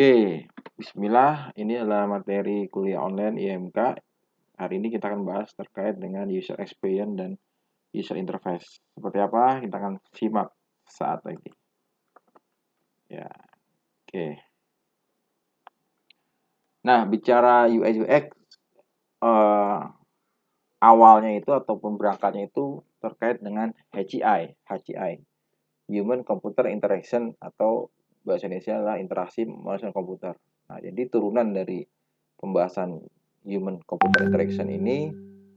Oke, bismillah, ini adalah materi kuliah online IMK. Hari ini kita akan bahas terkait dengan user experience dan user interface. Seperti apa? Kita akan simak saat lagi. Ya, oke. Nah, bicara UI UX, awalnya itu ataupun berangkatnya itu terkait dengan HCI, Human Computer Interaction, atau bahasa Indonesia adalah interaksi manusia dan komputer. Nah, jadi turunan dari pembahasan Human Computer Interaction ini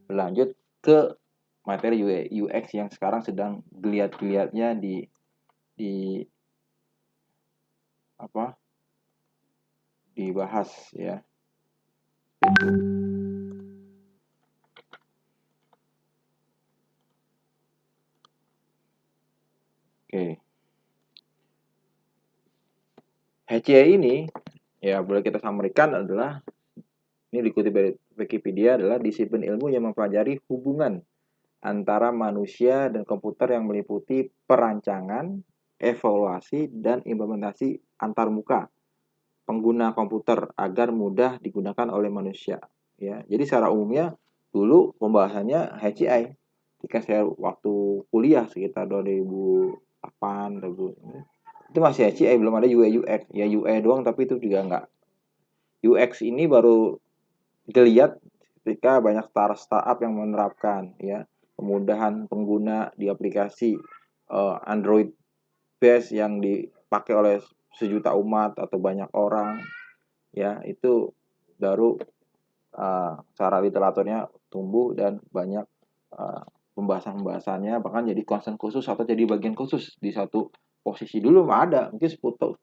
berlanjut ke materi UX yang sekarang sedang geliat-geliatnya di apa dibahas ya. Oke. HCI ini ya boleh kita samarkan adalah, ini dikutip dari Wikipedia, adalah disiplin ilmu yang mempelajari hubungan antara manusia dan komputer yang meliputi perancangan, evaluasi, dan implementasi antarmuka pengguna komputer agar mudah digunakan oleh manusia. Ya, jadi secara umumnya dulu pembahasannya HCI. Ketika saya waktu kuliah sekitar 2008, itu masih HCI, belum ada UI UX. Ya UI doang, tapi itu juga enggak. UX ini baru dilihat ketika banyak startup yang menerapkan ya kemudahan pengguna di aplikasi Android base yang dipakai oleh sejuta umat atau banyak orang, ya itu baru cara literaturnya tumbuh dan banyak pembahasannya, bahkan jadi concern khusus atau jadi bagian khusus di satu posisi. Dulu belum ada, mungkin 10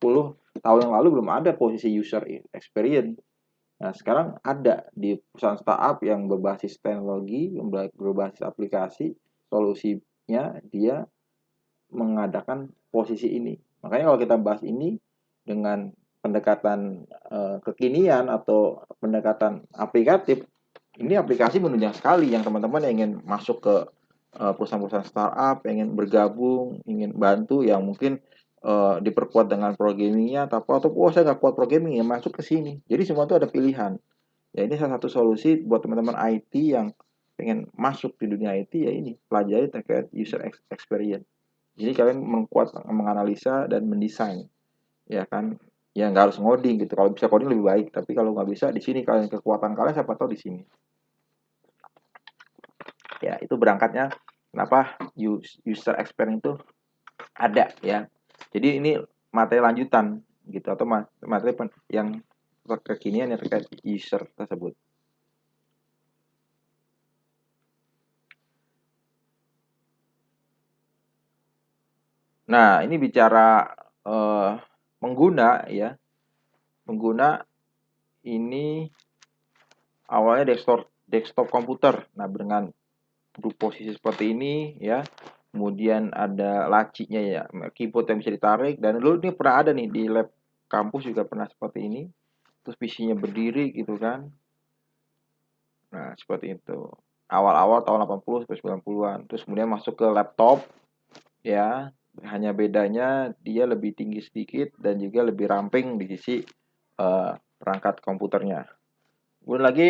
tahun yang lalu belum ada posisi user experience. Nah, sekarang ada di perusahaan startup yang berbasis teknologi, yang berbasis aplikasi, solusinya dia mengadakan posisi ini. Makanya kalau kita bahas ini dengan pendekatan kekinian atau pendekatan aplikatif, ini aplikasi menunjang sekali yang teman-teman yang ingin masuk ke perusahaan-perusahaan startup, ingin bergabung, ingin bantu, yang mungkin diperkuat dengan programmingnya, atau saya nggak kuat programming, ya masuk ke sini. Jadi semua itu ada pilihan. Ya ini salah satu solusi buat teman-teman IT yang pengen masuk di dunia IT, ya ini pelajari terkait user experience. Jadi kalian menganalisa dan mendesain, ya kan? Ya nggak harus ngoding gitu. Kalau bisa coding lebih baik, tapi kalau nggak bisa, di sini kalian, kekuatan kalian siapa tahu di sini. Ya itu berangkatnya kenapa user experience itu ada ya. Jadi ini materi lanjutan gitu, atau materi yang kekinian yang terkait user tersebut. Nah, ini bicara pengguna ya. Pengguna ini awalnya desktop komputer. Nah, dengan posisi seperti ini ya. Kemudian ada lacinya ya, keyboard yang bisa ditarik, dan dulu ini pernah ada nih di lab kampus juga pernah seperti ini. Terus PC-nya berdiri gitu kan. Nah, seperti itu. Awal-awal tahun 80 sampai 90-an. Terus kemudian masuk ke laptop ya. Hanya bedanya dia lebih tinggi sedikit dan juga lebih ramping di sisi perangkat komputernya. Kemudian lagi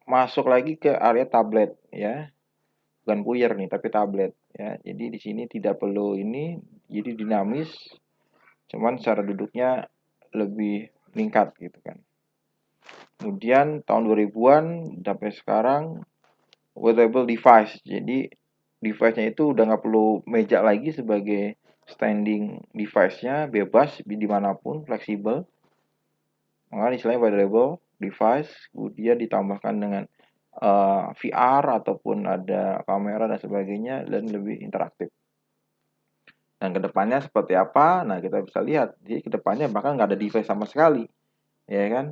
masuk lagi ke area tablet ya. Bukan puyer nih, tapi tablet ya. Jadi di sini tidak perlu ini, jadi dinamis. Cuman secara duduknya lebih meningkat gitu kan. Kemudian tahun 2000-an sampai sekarang wearable device. Jadi device-nya itu udah nggak perlu meja lagi sebagai standing device-nya, bebas dimanapun, fleksibel. Makanya istilahnya wearable device. Kemudian ditambahkan dengan VR ataupun ada kamera dan sebagainya, dan lebih interaktif. Dan kedepannya seperti apa? Nah, kita bisa lihat. Jadi kedepannya bahkan nggak ada device sama sekali, ya kan?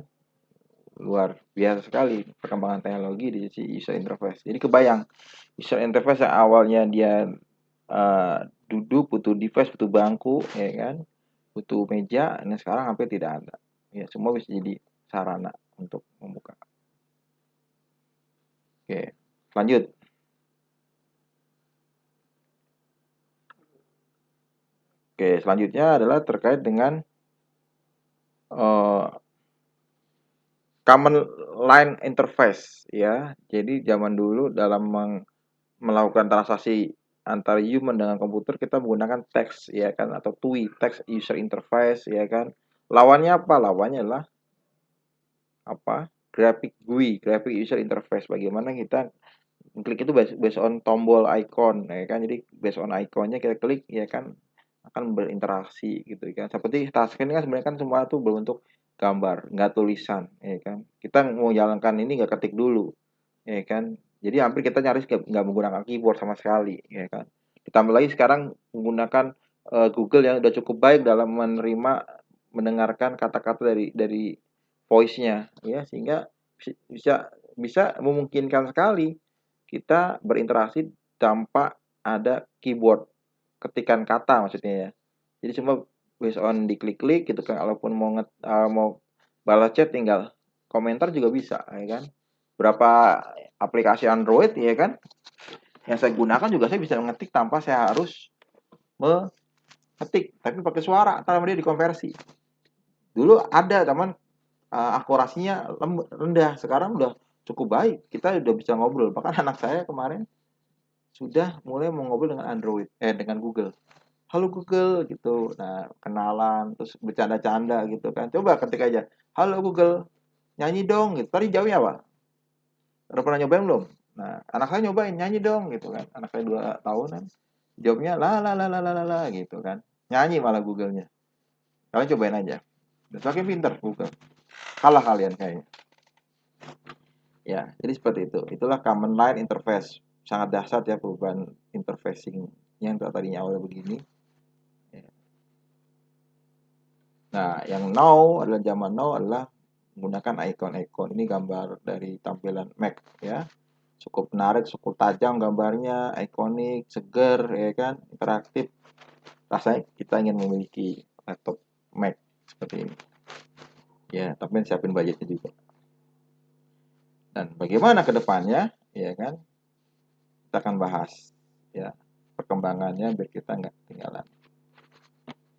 Luar biasa sekali perkembangan teknologi di sisi user interface. Jadi kebayang user interface yang awalnya dia duduk, butuh device, butuh bangku, ya kan, butuh meja, ini sekarang hampir tidak ada. Ya, semua bisa jadi sarana untuk membuka. Oke, lanjut. Oke, selanjutnya adalah terkait dengan uh, common line interface ya. Jadi zaman dulu dalam melakukan transaksi antara human dengan komputer kita menggunakan teks ya kan, atau TUI, text user interface ya kan. Lawannya apa? Lawannya adalah graphic GUI, graphic user interface. Bagaimana kita klik itu based on tombol icon ya kan. Jadi based on iconnya kita klik ya kan, akan berinteraksi gitu kan. Seperti touchscreen kan sebenarnya kan semua itu berbentuk gambar, nggak tulisan ya kan. Kita mau jalankan ini nggak ketik dulu ya kan. Jadi hampir kita nyaris nggak menggunakan keyboard sama sekali ya kan. Ditambah lagi sekarang menggunakan Google yang udah cukup baik dalam mendengarkan kata-kata dari voice-nya ya, sehingga bisa bisa memungkinkan sekali kita berinteraksi tanpa ada keyboard ketikan kata maksudnya ya. Jadi cuma based on diklik-klik gitu kan. Kalaupun mau balas chat tinggal komentar juga bisa ya kan. Berapa aplikasi Android ya kan yang saya gunakan juga saya bisa mengetik tanpa saya harus mengetik, tapi pakai suara, ntar dia dikonversi. Dulu ada teman akurasinya rendah, sekarang udah cukup baik, kita udah bisa ngobrol. Bahkan anak saya kemarin sudah mulai mau ngobrol dengan dengan Google. Halo Google gitu. Nah, kenalan terus bercanda-canda gitu kan. Coba ketik aja, halo Google, nyanyi dong gitu. Tadi jawabnya apa? Udah pernah nyobain belum? Nah, anak saya nyobain, nyanyi dong gitu kan. Anak saya 2 tahunan. Jawabnya la gitu kan. Nyanyi malah Google-nya. Kalian cobain aja. Dan semakin pintar Google. Kalah kalian kayaknya. Ya, jadi seperti itu. Itulah command line interface. Sangat dahsyat ya perubahan interfacing yang tadinya awalnya begini. Nah, yang now adalah zaman now adalah menggunakan icon-icon. Ini gambar dari tampilan Mac ya. Cukup menarik, cukup tajam gambarnya, ikonik, seger ya kan, interaktif. Rasanya kita ingin memiliki laptop Mac seperti ini. Ya, tapi siapin budgetnya juga. Dan bagaimana ke depannya, ya kan? Kita akan bahas ya perkembangannya biar kita nggak ketinggalan.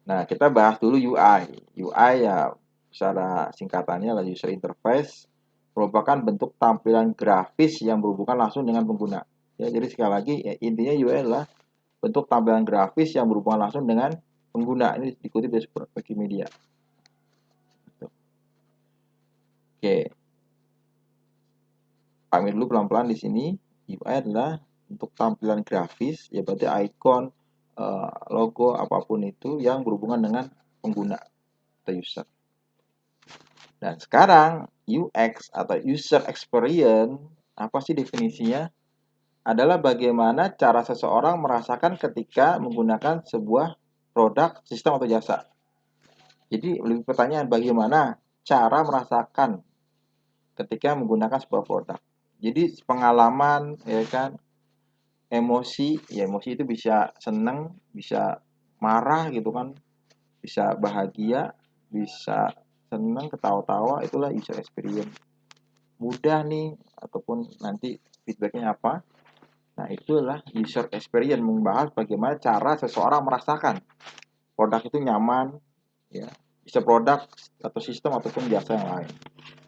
Nah, kita bahas dulu UI. UI ya secara singkatannya adalah user interface, merupakan bentuk tampilan grafis yang berhubungan langsung dengan pengguna. Ya, jadi sekali lagi ya, intinya UI adalah bentuk tampilan grafis yang berhubungan langsung dengan pengguna. Ini dikutip dari Wikimedia. Oke, pamit dulu pelan-pelan di sini. UI adalah untuk tampilan grafis, ya berarti icon, logo, apapun itu yang berhubungan dengan pengguna atau user. Dan sekarang UX atau user experience, apa sih definisinya? Adalah bagaimana cara seseorang merasakan ketika menggunakan sebuah produk, sistem atau jasa. Jadi lebih pertanyaan bagaimana cara merasakan ketika menggunakan sebuah produk. Jadi pengalaman ya kan, emosi, ya emosi itu bisa senang, bisa marah gitu kan, bisa bahagia, bisa senang, ketawa-tawa, itulah user experience. Mudah nih ataupun nanti feedbacknya apa. Nah, itulah user experience, membahas bagaimana cara seseorang merasakan produk itu nyaman, ya, bisa produk atau sistem ataupun jasa yang lain.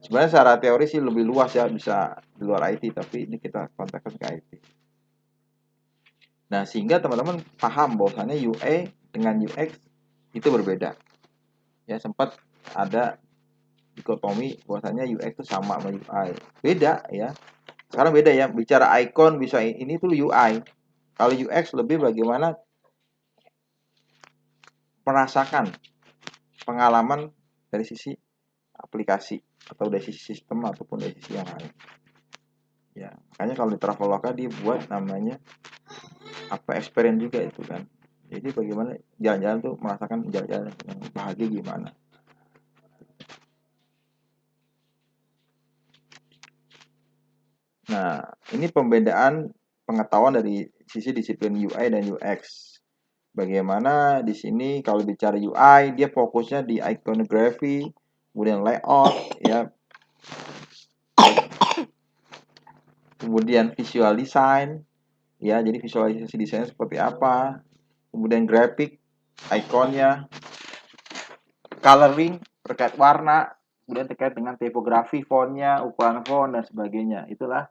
Sebenarnya secara teori sih lebih luas ya, bisa di luar IT, tapi ini kita kontekskan ke IT. Nah, sehingga teman-teman paham bahwasannya UI dengan UX itu berbeda. Ya, sempat ada dikotomi bahwasannya UX itu sama sama UI. Beda ya. Sekarang beda ya. Bicara icon bisa ini tuh UI. Kalau UX lebih bagaimana merasakan pengalaman dari sisi aplikasi atau dari sisi sistem ataupun dari sisi yang lain. Ya, makanya kalau di Traveloka dia buat namanya experience juga itu kan. Jadi bagaimana jalan-jalan tuh merasakan jalan-jalan yang bahagia gimana. Nah, ini pembedaan pengetahuan dari sisi disiplin UI dan UX. Bagaimana di sini kalau bicara UI dia fokusnya di iconography, kemudian layout ya, kemudian visual design ya, jadi visualisasi desainnya seperti apa, kemudian grafik ikonnya, coloring, terkait warna, kemudian terkait dengan tipografi, fontnya, ukuran font dan sebagainya. Itulah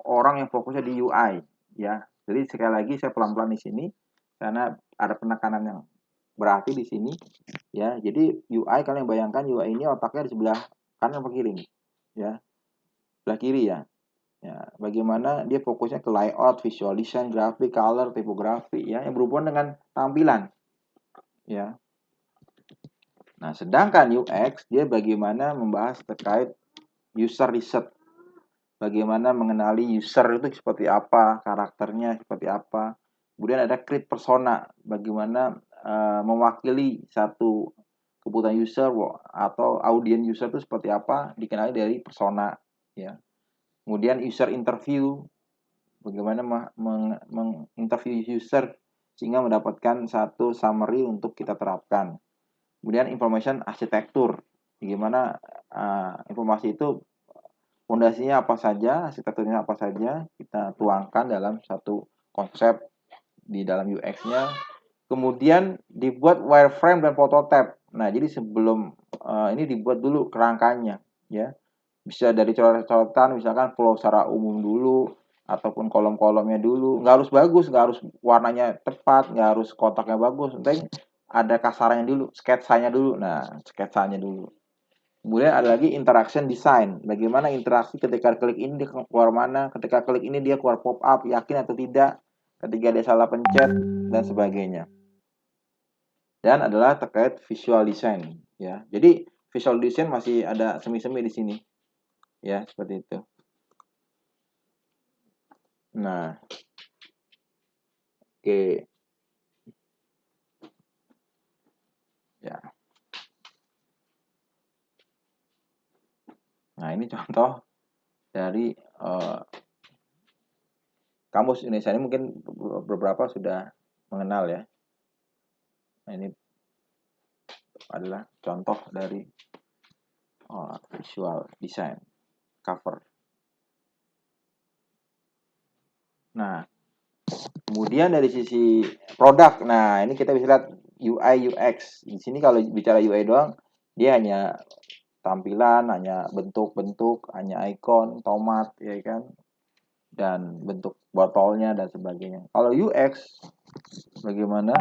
orang yang fokusnya di UI, ya. Jadi sekali lagi saya pelan-pelan di sini karena ada penekanan yang berarti di sini, ya. Jadi UI, kalian bayangkan UI ini otaknya di sebelah kanan atau kiri, ya, sebelah kiri, ya. Ya, bagaimana dia fokusnya ke layout, visual design, grafik, color, tipografi, ya, yang berhubungan dengan tampilan, ya. Nah, sedangkan UX dia bagaimana membahas terkait user research, bagaimana mengenali user itu seperti apa, karakternya seperti apa. Kemudian ada create persona, bagaimana mewakili satu kebutuhan user atau audiens user itu seperti apa, dikenali dari persona, ya. Kemudian user interview, bagaimana menginterview user sehingga mendapatkan satu summary untuk kita terapkan. Kemudian information arsitektur, bagaimana informasi itu fondasinya apa saja, arsitekturnya apa saja, kita tuangkan dalam satu konsep di dalam UX-nya. Kemudian dibuat wireframe dan prototype. Nah, jadi sebelum ini dibuat dulu kerangkanya, ya. Bisa dari coret-coretan, misalkan flow secara umum dulu, ataupun kolom-kolomnya dulu. Nggak harus bagus, nggak harus warnanya tepat, nggak harus kotaknya bagus. Penting ada kasarannya dulu, sketsanya dulu. Nah, sketsanya dulu. Kemudian ada lagi interaction design. Bagaimana interaksi ketika klik ini dia keluar mana, ketika klik ini dia keluar pop up, yakin atau tidak, ketika dia salah pencet dan sebagainya. Dan adalah terkait visual design, ya. Jadi visual design masih ada semi-semi di sini. Ya, seperti itu. Nah, oke. Ya. Nah, ini contoh dari kamus Indonesia ini, mungkin beberapa sudah mengenal, ya. Nah, ini adalah contoh dari visual design cover. Nah, kemudian dari sisi produk, nah ini kita bisa lihat UI UX. Di sini kalau bicara UI doang, dia hanya tampilan, hanya bentuk-bentuk, hanya ikon, tomat, ya kan, dan bentuk botolnya dan sebagainya. Kalau UX, bagaimana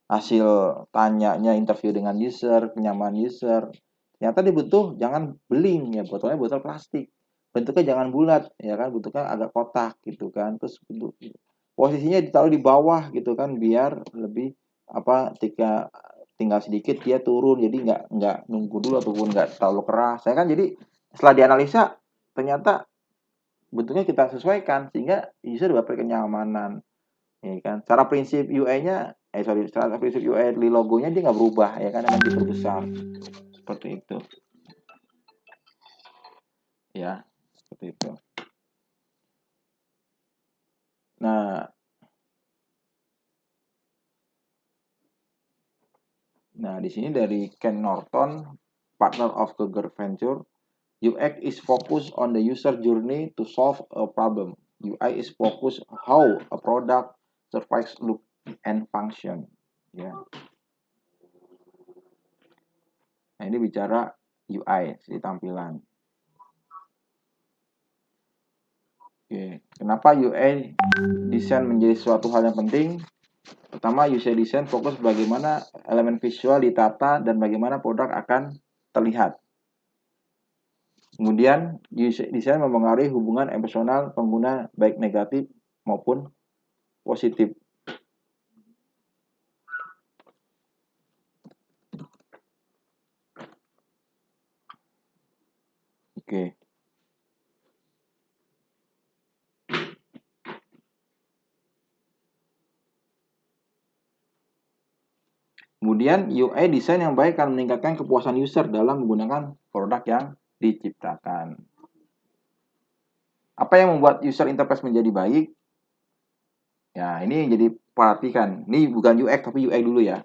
hasil tanyanya, interview dengan user, kenyamanan user. Ternyata dia butuh jangan beling, ya, botolnya botol plastik. Bentuknya jangan bulat, ya kan, bentuknya agak kotak gitu kan. Terus posisinya ditaruh di bawah gitu kan, biar lebih ketika tinggal sedikit dia turun, jadi nggak nunggu dulu ataupun nggak terlalu keras. Saya kan jadi setelah dianalisa ternyata bentuknya kita sesuaikan sehingga user dapat kenyamanan, ya kan. Secara prinsip UI-nya secara prinsip UI di logonya dia nggak berubah, ya kan, akan diperbesar seperti itu, ya, seperti itu. Nah, di sini dari Ken Norton, partner of Google Venture, UX is focused on the user journey to solve a problem. UI is focused how a product survives, look, and function. Ya. Nah, ini bicara UI, si tampilan. Oke. Kenapa UI desain menjadi suatu hal yang penting? Pertama, UI desain fokus bagaimana elemen visual ditata dan bagaimana produk akan terlihat. Kemudian, UI desain mempengaruhi hubungan emosional pengguna baik negatif maupun positif. Oke. Kemudian UI desain yang baik akan meningkatkan kepuasan user dalam menggunakan produk yang diciptakan. Apa yang membuat user interface menjadi baik? Ya, ini jadi perhatikan. Ini bukan UX tapi UI dulu, ya.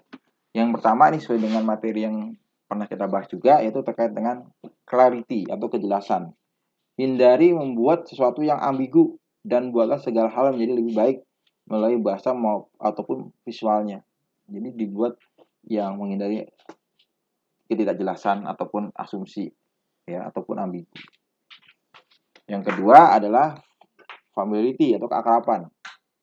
Yang pertama ini sesuai dengan materi yang pernah kita bahas juga, yaitu terkait dengan clarity atau kejelasan. Hindari membuat sesuatu yang ambigu dan buatlah segala hal menjadi lebih baik melalui bahasa ataupun visualnya. Jadi dibuat yang menghindari ketidakjelasan ataupun asumsi ya ataupun ambigu. Yang kedua adalah familiarity atau keakraban.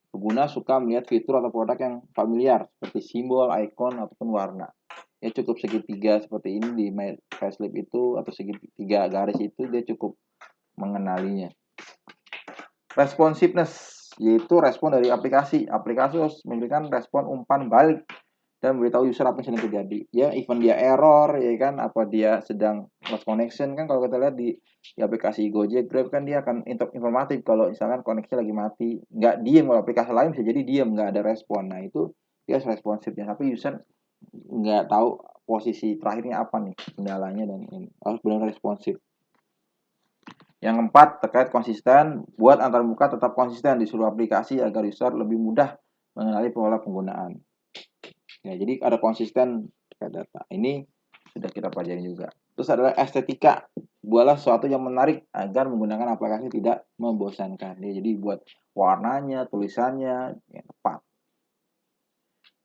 Pengguna suka melihat fitur atau produk yang familiar seperti simbol, icon ataupun warna. Ya cukup segitiga seperti ini di My Facelift itu atau segitiga garis itu dia cukup mengenalinya. Responsiveness yaitu respon dari aplikasi. Aplikasi harus memberikan respon umpan balik dan memberitahu user apa yang sedang terjadi. Ya, even dia error, ya kan, apa dia sedang lost connection kan kalau kita lihat di aplikasi Gojek, Grab kan dia akan informatif kalau misalkan koneksi lagi mati, nggak diem. Kalau aplikasi lain bisa jadi diem, nggak ada respon. Nah itu dia harus responsif ya. Tapi user nggak tahu posisi terakhirnya apa nih kendalanya dan ini harus benar responsif. Yang keempat, terkait konsisten, buat antarmuka tetap konsisten di seluruh aplikasi agar user lebih mudah mengenali pola penggunaan. Ya, jadi ada konsisten terkait data. Ini sudah kita pelajari juga. Terus adalah estetika. Buatlah sesuatu yang menarik agar menggunakan aplikasi tidak membosankan. Ya, jadi buat warnanya, tulisannya yang tepat.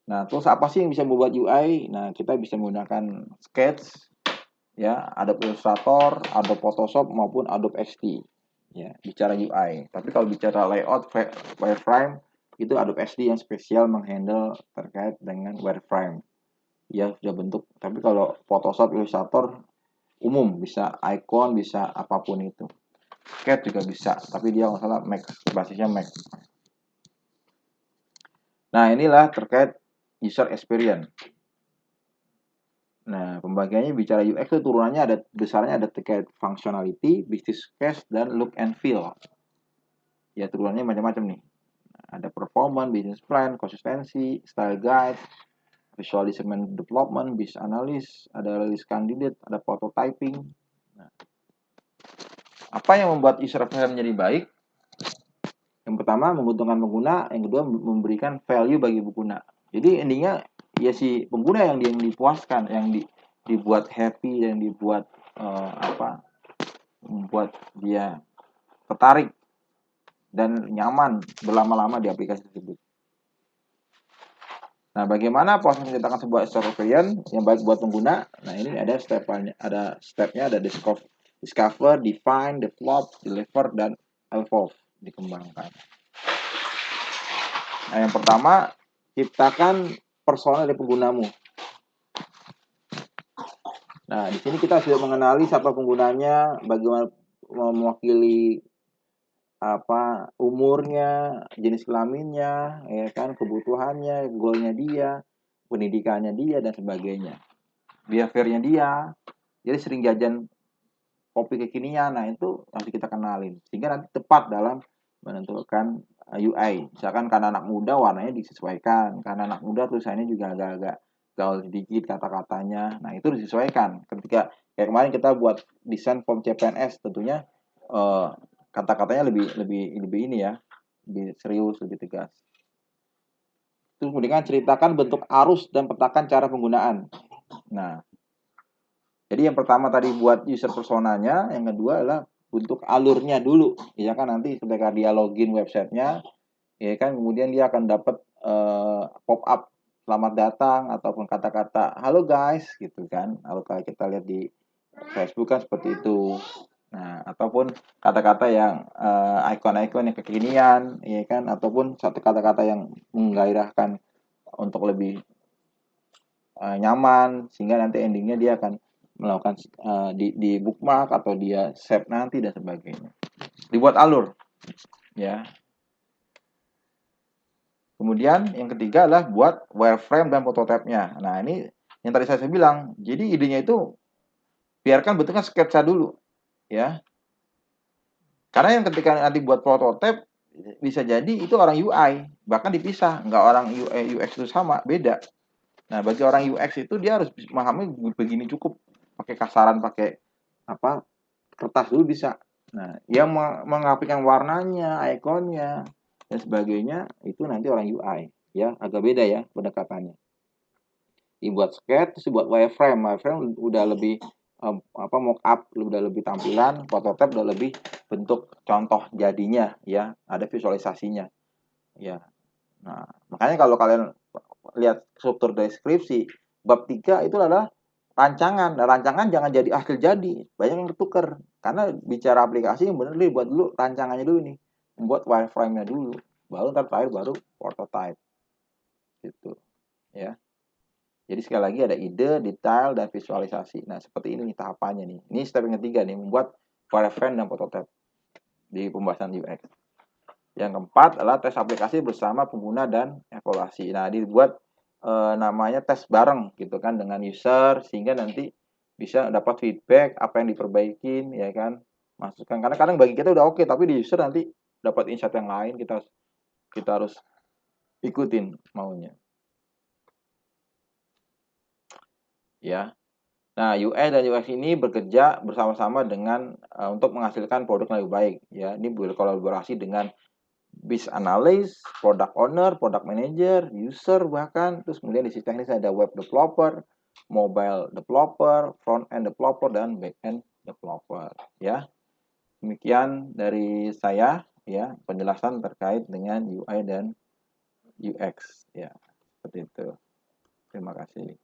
Nah, terus apa sih yang bisa membuat UI? Nah, kita bisa menggunakan Sketch, ya, Adobe Illustrator, Adobe Photoshop maupun Adobe XD. Ya, bicara UI. Tapi kalau bicara layout wireframe itu Adobe XD yang spesial menghandle terkait dengan wireframe. Ya, sudah bentuk. Tapi kalau Photoshop Illustrator umum, bisa icon, bisa apapun itu. Sketch juga bisa, tapi dia nggak salah Mac, basisnya Mac. Nah, inilah terkait user experience. Nah, pembagiannya bicara UX itu turunannya ada besarnya ada terkait functionality, business case, dan look and feel. Ya, turunannya macam-macam nih. Ada performance, business plan, konsistensi, style guide, visual design development, business analyst, ada release candidate, ada prototyping. Nah, apa yang membuat user experience menjadi baik? Yang pertama, menguntungkan pengguna. Yang kedua, memberikan value bagi pengguna. Jadi endingnya ya si pengguna yang dipuaskan, yang dibuat happy dan dibuat membuat dia tertarik dan nyaman berlama-lama di aplikasi tersebut. Nah, bagaimana proses menciptakan sebuah user experience yang baik buat pengguna? Nah, ini ada stepnya, ada discover, define, develop, deliver, dan evolve, dikembangkan. Nah, yang pertama, ciptakan persona dari penggunamu. Nah, di sini kita sudah mengenali siapa penggunanya, bagaimana mewakili apa umurnya, jenis kelaminnya, ya kan, kebutuhannya, goalnya dia, pendidikannya dia dan sebagainya, behaviornya dia. Jadi sering jajan kopi kekinian, nah itu harus kita kenalin sehingga nanti tepat dalam menentukan UI. Misalkan karena anak muda warnanya disesuaikan, karena anak muda tulisannya juga agak-agak gaul sedikit kata-katanya. Nah itu disesuaikan. Ketika kayak kemarin kita buat desain form CPNS, tentunya kata-katanya lebih ini ya, lebih serius, lebih tegas. Terus kemudian ceritakan bentuk arus dan petakan cara penggunaan. Nah, jadi yang pertama tadi buat user personanya, yang kedua adalah bentuk alurnya dulu, ya kan, nanti ketika dia login websitenya, ya kan, kemudian dia akan dapat pop up selamat datang ataupun kata-kata halo guys gitu kan. Kalau kita lihat di Facebook kan seperti itu. Nah, ataupun kata-kata yang icon-icon yang kekinian, ya kan, ataupun satu kata-kata yang menggairahkan untuk lebih nyaman sehingga nanti endingnya dia akan melakukan di bookmark atau dia save nanti dan sebagainya. Dibuat alur, ya. Kemudian yang ketiga adalah buat wireframe dan prototype-nya. Nah, ini yang tadi saya bilang. Jadi idenya itu biarkan bentuknya sketsa dulu, ya. Karena yang ketika nanti buat prototype bisa jadi itu orang UI, bahkan dipisah, nggak orang UX itu sama, beda. Nah, bagi orang UX itu dia harus memahami begini cukup, pakai kasaran, pakai apa kertas dulu bisa. Nah, yang mengaplikan warnanya, ikonnya dan sebagainya itu nanti orang UI, ya agak beda ya pendekatannya. Dibuat sketch, terus buat wireframe udah lebih mock up, udah lebih tampilan, prototype udah lebih bentuk contoh jadinya, ya ada visualisasinya, ya. Nah, makanya kalau kalian lihat struktur deskripsi bab 3 itu adalah rancangan. Nah, rancangan jangan jadi hasil jadi. Banyak yang ketukar. Karena bicara aplikasi yang benar nih buat dulu rancangannya dulu nih. Membuat wireframe-nya dulu. Baru ntar terakhir baru prototype. Gitu. Ya. Jadi sekali lagi ada ide, detail, dan visualisasi. Nah, seperti ini nih tahapannya nih. Ini step yang ketiga nih, membuat wireframe dan prototype di pembahasan UX. Yang keempat adalah tes aplikasi bersama pengguna dan evaluasi. Nah, dibuat namanya tes bareng gitu kan dengan user sehingga nanti bisa dapat feedback apa yang diperbaikin ya kan, masukkan karena kadang bagi kita udah oke tapi di user nanti dapat insight yang lain, kita harus ikutin maunya ya. Nah, UI dan UX ini bekerja bersama-sama dengan untuk menghasilkan produk yang lebih baik ya. Ini berkolaborasi dengan business analyst, product owner, product manager, user bahkan. Terus kemudian di sisi teknis ada web developer, mobile developer, front end developer, dan back end developer ya. Demikian dari saya ya penjelasan terkait dengan UI dan UX ya. Seperti itu. Terima kasih.